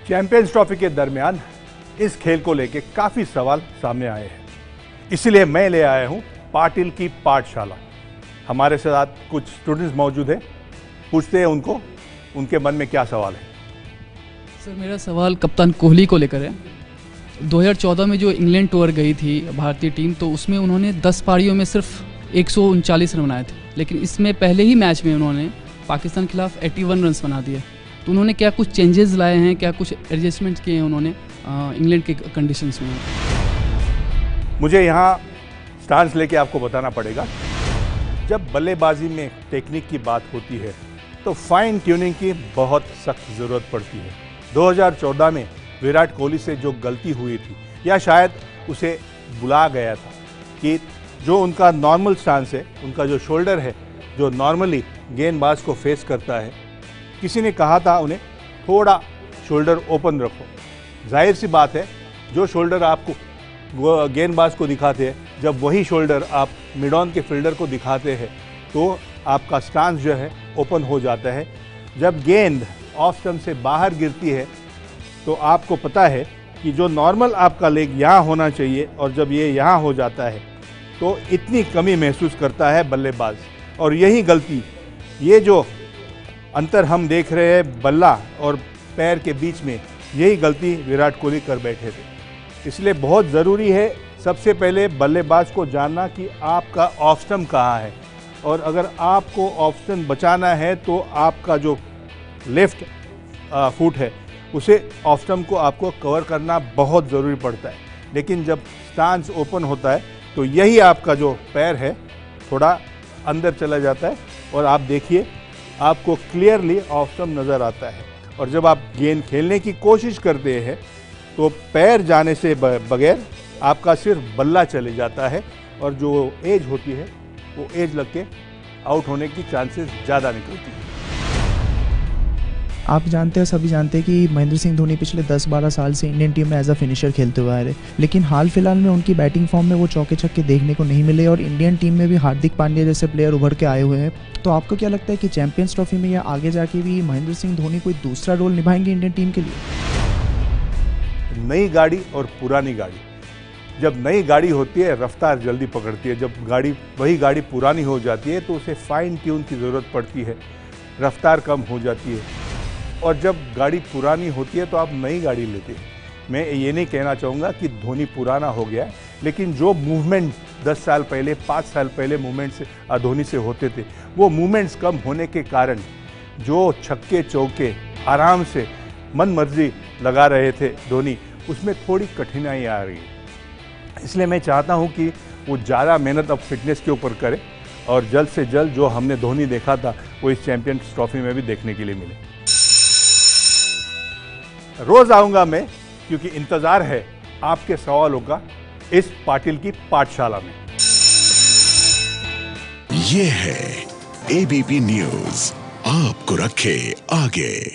Champions trophy के दरमियान इस खेल को लेकर काफ़ी सवाल सामने आए हैं, इसलिए मैं ले आया हूं पाटिल की पाठशाला। हमारे साथ कुछ स्टूडेंट्स मौजूद हैं, पूछते हैं उनको उनके मन में क्या सवाल है। सर, मेरा सवाल कप्तान कोहली को लेकर है। 2014 में जो इंग्लैंड टूर गई थी भारतीय टीम, तो उसमें उन्होंने 10 पारियों में सिर्फ 139 रन बनाए थे, लेकिन इसमें पहले ही मैच में उन्होंने पाकिस्तान के खिलाफ 81 रन बना दिए। तो उन्होंने क्या कुछ चेंजेस लाए हैं, क्या कुछ एडजस्टमेंट किए हैं उन्होंने इंग्लैंड के कंडीशंस में? मुझे यहाँ स्टांस लेके आपको बताना पड़ेगा, जब बल्लेबाजी में टेक्निक की बात होती है तो फाइन ट्यूनिंग की बहुत सख्त ज़रूरत पड़ती है। 2014 में विराट कोहली से जो गलती हुई थी, या शायद उसे बुलाया गया था कि जो उनका नॉर्मल स्टांस है, उनका जो शोल्डर है, जो नॉर्मली गेंदबाज को फेस करता है, किसी ने कहा था उन्हें थोड़ा शोल्डर ओपन रखो। जाहिर सी बात है, जो शोल्डर आपको वो गेंदबाज को दिखाते हैं, जब वही शोल्डर आप मिड ऑन के फील्डर को दिखाते हैं तो आपका स्टांस जो है ओपन हो जाता है। जब गेंद ऑफ स्टंप से बाहर गिरती है तो आपको पता है कि जो नॉर्मल आपका लेग यहाँ होना चाहिए, और जब ये यहाँ हो जाता है तो इतनी कमी महसूस करता है बल्लेबाज। और यही गलती, ये जो अंतर हम देख रहे हैं बल्ला और पैर के बीच में, यही गलती विराट कोहली कर बैठे थे। इसलिए बहुत ज़रूरी है सबसे पहले बल्लेबाज को जानना कि आपका ऑफ स्टंप कहाँ है, और अगर आपको ऑफ स्टंप बचाना है तो आपका जो लेफ्ट फुट है उसे ऑफ स्टंप को आपको कवर करना बहुत ज़रूरी पड़ता है। लेकिन जब स्टांस ओपन होता है तो यही आपका जो पैर है थोड़ा अंदर चला जाता है, और आप देखिए आपको क्लियरली ऑफ स्टंप नज़र आता है। और जब आप गेंद खेलने की कोशिश करते हैं तो पैर जाने से बगैर आपका सिर्फ बल्ला चले जाता है, और जो एज होती है वो एज लग के आउट होने की चांसेस ज़्यादा निकलती है। आप जानते हैं, सभी जानते हैं कि महेंद्र सिंह धोनी पिछले 10-12 साल से इंडियन टीम में एज अ फिनिशर खेलते हुए आ रहे, लेकिन हाल फिलहाल में उनकी बैटिंग फॉर्म में वो चौके छक्के देखने को नहीं मिले, और इंडियन टीम में भी हार्दिक पांड्या जैसे प्लेयर उभर के आए हुए हैं। तो आपको क्या लगता है कि चैंपियंस ट्रॉफी में या आगे जाके भी महेंद्र सिंह धोनी कोई दूसरा रोल निभाएंगे इंडियन टीम के लिए? नई गाड़ी और पुरानी गाड़ी, जब नई गाड़ी होती है रफ्तार जल्दी पकड़ती है, जब वही गाड़ी पुरानी हो जाती है तो उसे फाइन ट्यून की ज़रूरत पड़ती है, रफ्तार कम हो जाती है। और जब गाड़ी पुरानी होती है तो आप नई गाड़ी लेते हैं। मैं ये नहीं कहना चाहूँगा कि धोनी पुराना हो गया है, लेकिन जो मूवमेंट 10 साल पहले, 5 साल पहले मूवमेंट्स धोनी से होते थे, वो मूवमेंट्स कम होने के कारण जो छक्के चौके आराम से मन मर्जी लगा रहे थे धोनी, उसमें थोड़ी कठिनाई आ रही है। इसलिए मैं चाहता हूं कि वो ज़्यादा मेहनत अब फिटनेस के ऊपर करे, और जल्द से जल्द जो हमने धोनी देखा था वो इस चैंपियंस ट्रॉफी में भी देखने के लिए मिले। रोज़ आऊँगा मैं, क्योंकि इंतज़ार है आपके सवालों का इस पाटिल की पाठशाला में। ये है एबीपी न्यूज़, आपको रखे आगे।